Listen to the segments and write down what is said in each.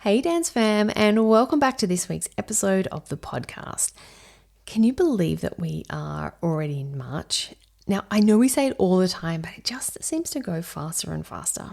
Hey Dance Fam, and welcome back to this week's episode of the podcast. Can you believe that we are already in March? Now, I know we say it all the time, but it just seems to go faster and faster.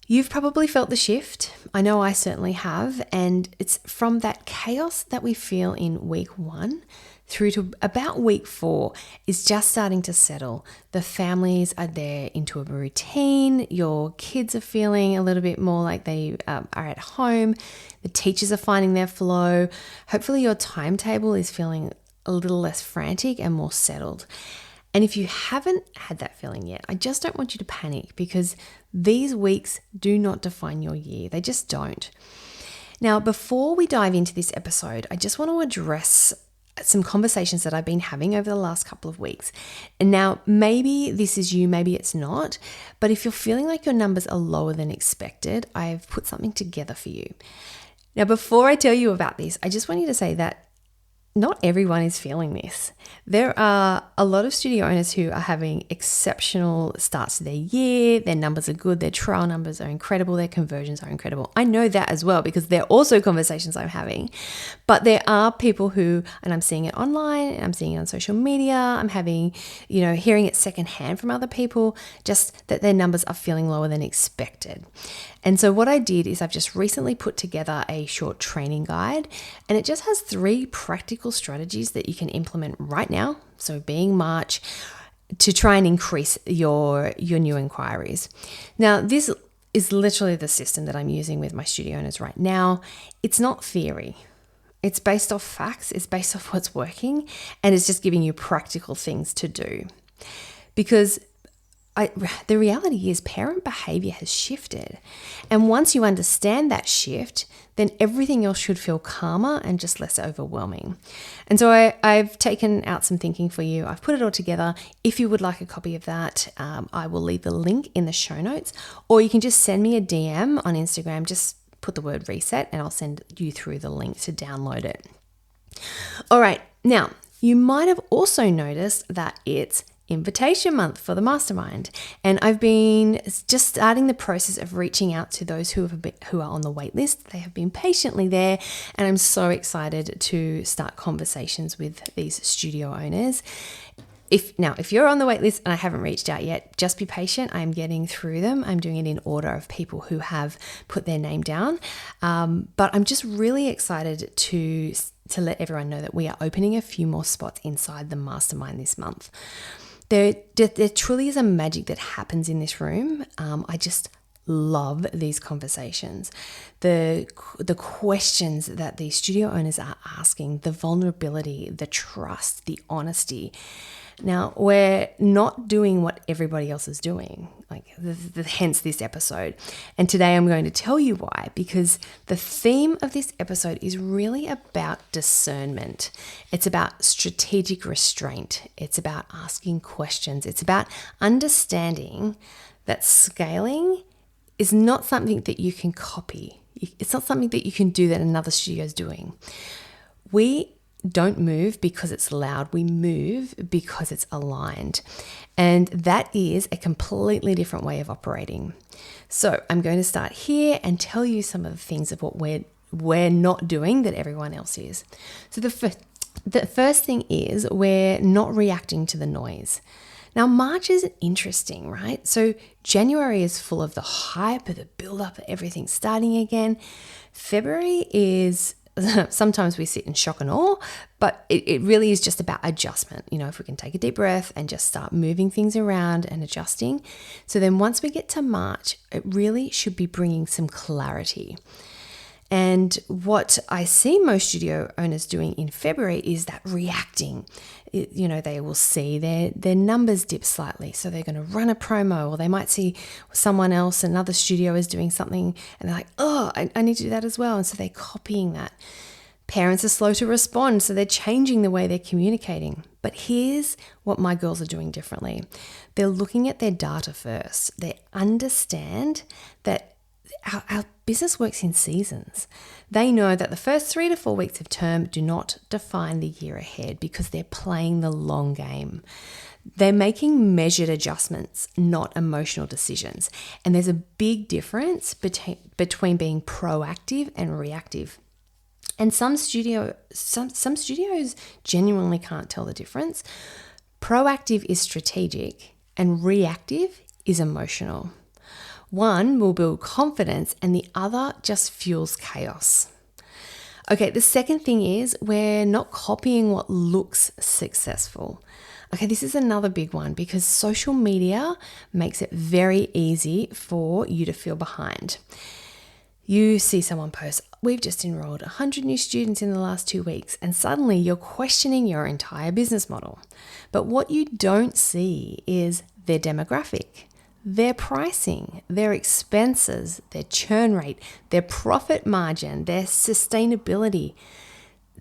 You've probably felt the shift. I know I certainly have, and it's from that chaos that we feel in week 1 through to about week 4 is just starting to settle. The families are there into a routine. Your kids are feeling a little bit more like they are at home. The teachers are finding their flow. Hopefully your timetable is feeling a little less frantic and more settled. And if you haven't had that feeling yet, I just don't want you to panic because these weeks do not define your year. They just don't. Now, before we dive into this episode, I just want to address some conversations that I've been having over the last couple of weeks. And now, maybe this is you, maybe it's not, but if you're feeling like your numbers are lower than expected, I've put something together for you. Now, before I tell you about this, I just want you to say that not everyone is feeling this. There are a lot of studio owners who are having exceptional starts to their year. Their numbers are good. Their trial numbers are incredible. Their conversions are incredible. I know that as well because they're also conversations I'm having. But there are people who, and I'm seeing it online, I'm seeing it on social media, I'm having, hearing it secondhand from other people, just that their numbers are feeling lower than expected. And so what I did is I've just recently put together a short training guide, and it just has 3 practical strategies that you can implement right now, so being March, to try and increase your new inquiries. Now, this is literally the system that I'm using with my studio owners right now. It's not theory. It's based off facts. It's based off what's working, and it's just giving you practical things to do. Because the reality is parent behavior has shifted. And once you understand that shift, then everything else should feel calmer and just less overwhelming. And so I've taken out some thinking for you. I've put it all together. If you would like a copy of that, I will leave the link in the show notes, or you can just send me a DM on Instagram. Just put the word reset and I'll send you through the link to download it. All right. Now, you might have also noticed that it's invitation month for the mastermind, and I've been just starting the process of reaching out to those who are on the wait list. They have been patiently there, and I'm so excited to start conversations with these studio owners. If you're on the wait list and I haven't reached out yet, just be patient. I'm getting through them. I'm doing it in order of people who have put their name down, but I'm just really excited to let everyone know that we are opening a few more spots inside the mastermind this month. There truly is a magic that happens in this room. I just love these conversations. The questions that the studio owners are asking, the vulnerability, the trust, the honesty. Now, we're not doing what everybody else is doing, hence this episode. And today I'm going to tell you why, because the theme of this episode is really about discernment. It's about strategic restraint. It's about asking questions. It's about understanding that scaling is not something that you can copy. It's not something that you can do that another studio is doing. We don't move because it's loud. We move because it's aligned. And that is a completely different way of operating. So I'm going to start here and tell you some of the things of what we're not doing that everyone else is. So the first thing is we're not reacting to the noise. Now, March is interesting, right? So January is full of the hype, of the build-up, of everything starting again. February is sometimes we sit in shock and awe, but it really is just about adjustment. If we can take a deep breath and just start moving things around and adjusting. So then once we get to March, it really should be bringing some clarity. And what I see most studio owners doing in February is that reacting. They will see their numbers dip slightly, so they're going to run a promo, or they might see someone else, another studio is doing something, and they're like, oh, I need to do that as well. And so they're copying that. Parents are slow to respond, so they're changing the way they're communicating. But here's what my girls are doing differently. They're looking at their data first. They understand that our business works in seasons. They know that the first 3 to 4 weeks of term do not define the year ahead because they're playing the long game. They're making measured adjustments, not emotional decisions. And there's a big difference between being proactive and reactive. And some studios genuinely can't tell the difference. Proactive is strategic and reactive is emotional. One will build confidence and the other just fuels chaos. Okay, the second thing is we're not copying what looks successful. Okay, this is another big one because social media makes it very easy for you to feel behind. You see someone post, we've just enrolled 100 new students in the last 2 weeks, and suddenly you're questioning your entire business model. But what you don't see is their demographic, their pricing, their expenses, their churn rate, their profit margin, their sustainability.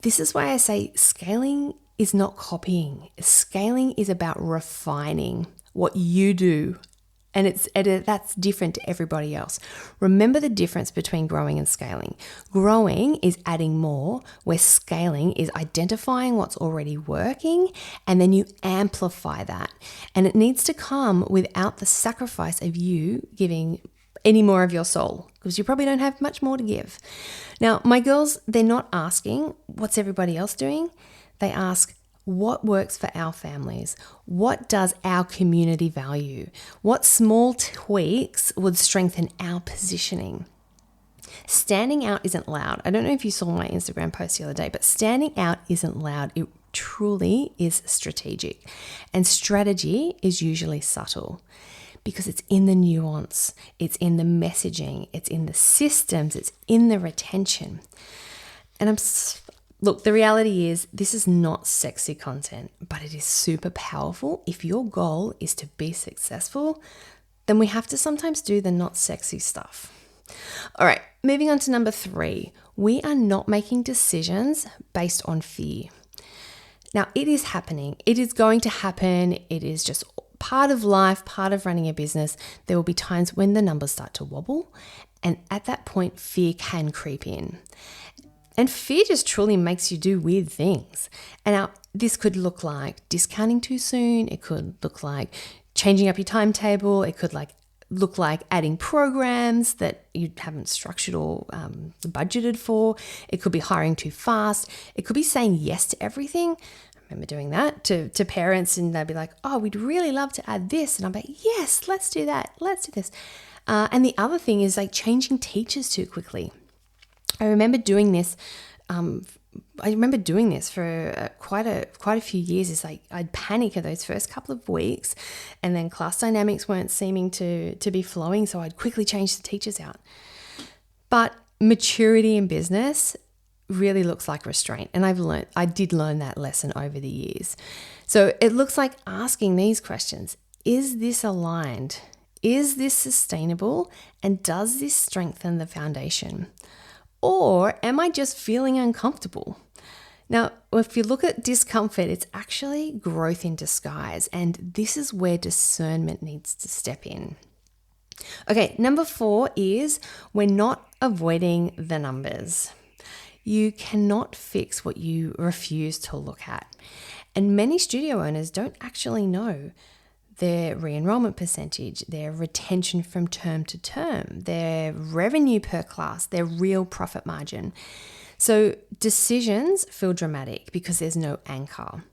This is why I say scaling is not copying. Scaling is about refining what you do. And that's different to everybody else. Remember the difference between growing and scaling. Growing is adding more, where scaling is identifying what's already working, and then you amplify that. And it needs to come without the sacrifice of you giving any more of your soul, because you probably don't have much more to give. Now, my girls, they're not asking, what's everybody else doing? They ask, what works for our families? What does our community value? What small tweaks would strengthen our positioning? Standing out isn't loud. I don't know if you saw my Instagram post the other day, but standing out isn't loud. It truly is strategic. And strategy is usually subtle because it's in the nuance, it's in the messaging, it's in the systems, it's in the retention. And Look, the reality is this is not sexy content, but it is super powerful. If your goal is to be successful, then we have to sometimes do the not sexy stuff. All right, moving on to number 3. We are not making decisions based on fear. Now, it is happening. It is going to happen. It is just part of life, part of running a business. There will be times when the numbers start to wobble, and at that point, fear can creep in. And fear just truly makes you do weird things. And now this could look like discounting too soon. It could look like changing up your timetable. It could look like adding programs that you haven't structured or budgeted for. It could be hiring too fast. It could be saying yes to everything. I remember doing that to parents, and they'd be like, oh, we'd really love to add this. And I'm like, yes, let's do that. Let's do this. And the other thing is like changing teachers too quickly. I remember doing this. For quite a few years. It's like I'd panic at those first couple of weeks, and then class dynamics weren't seeming to be flowing, so I'd quickly change the teachers out. But maturity in business really looks like restraint, and I did learn that lesson over the years. So it looks like asking these questions: is this aligned? Is this sustainable? And does this strengthen the foundation? Or am I just feeling uncomfortable? Now, if you look at discomfort, it's actually growth in disguise. And this is where discernment needs to step in. Okay, number 4 is we're not avoiding the numbers. You cannot fix what you refuse to look at. And many studio owners don't actually know their re-enrolment percentage, their retention from term to term, their revenue per class, their real profit margin. So decisions feel dramatic because there's no anchor.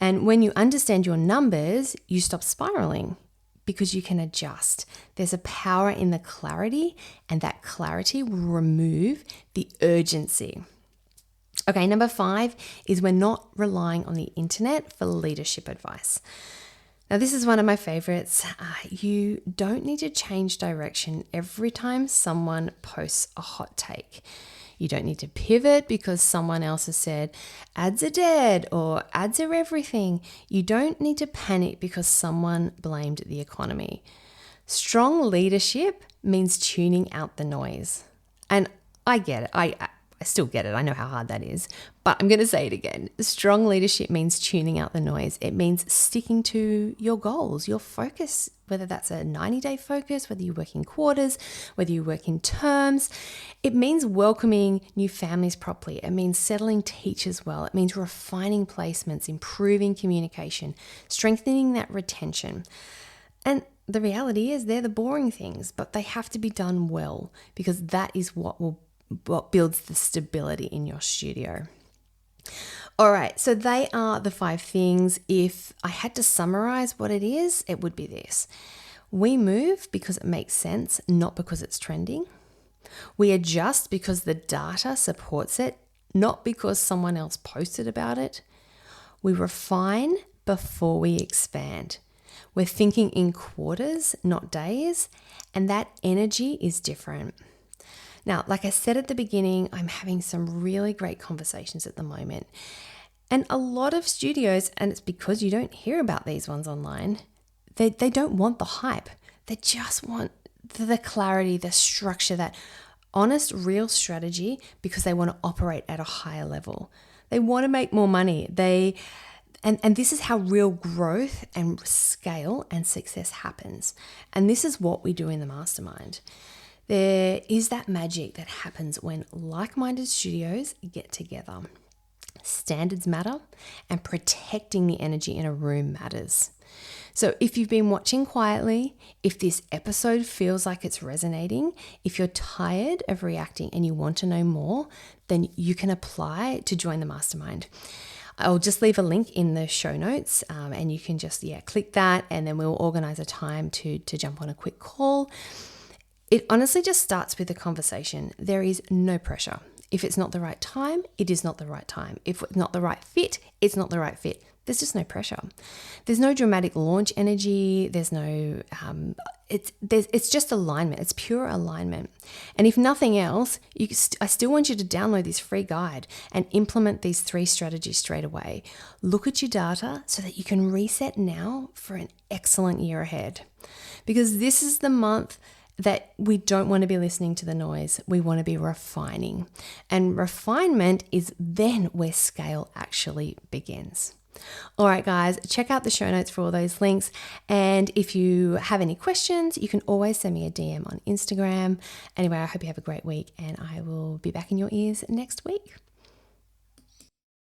And when you understand your numbers, you stop spiraling because you can adjust. There's a power in the clarity, and that clarity will remove the urgency. Okay, number 5 is we're not relying on the internet for leadership advice. Now, this is one of my favorites. You don't need to change direction every time someone posts a hot take. You don't need to pivot because someone else has said ads are dead or ads are everything. You don't need to panic because someone blamed the economy. Strong leadership means tuning out the noise. And I get it. I still get it. I know how hard that is, but I'm going to say it again. Strong leadership means tuning out the noise. It means sticking to your goals, your focus, whether that's a 90-day focus, whether you work in quarters, whether you work in terms. It means welcoming new families properly. It means settling teachers well. It means refining placements, improving communication, strengthening that retention. And the reality is they're the boring things, but they have to be done well, because that is what builds the stability in your studio. All right, so they are the 5 things. If I had to summarize what it is, it would be this. We move because it makes sense, not because it's trending. We adjust because the data supports it, not because someone else posted about it. We refine before we expand. We're thinking in quarters, not days, and that energy is different. Now, like I said at the beginning, I'm having some really great conversations at the moment. And a lot of studios, and it's because you don't hear about these ones online, they don't want the hype. They just want the clarity, the structure, that honest, real strategy, because they want to operate at a higher level. They want to make more money. And this is how real growth and scale and success happens. And this is what we do in the mastermind. There is that magic that happens when like-minded studios get together. Standards matter, and protecting the energy in a room matters. So if you've been watching quietly, if this episode feels like it's resonating, if you're tired of reacting and you want to know more, then you can apply to join the mastermind. I'll just leave a link in the show notes, and you can just click that, and then we'll organize a time to jump on a quick call. It honestly just starts with a conversation. There is no pressure. If it's not the right time, it is not the right time. If it's not the right fit, it's not the right fit. There's just no pressure. There's no dramatic launch energy. There's no, it's just alignment. It's pure alignment. And if nothing else, I still want you to download this free guide and implement these 3 strategies straight away. Look at your data so that you can reset now for an excellent year ahead. Because this is the month that we don't want to be listening to the noise. We want to be refining. And refinement is then where scale actually begins. All right, guys, check out the show notes for all those links. And if you have any questions, you can always send me a DM on Instagram. Anyway, I hope you have a great week, and I will be back in your ears next week.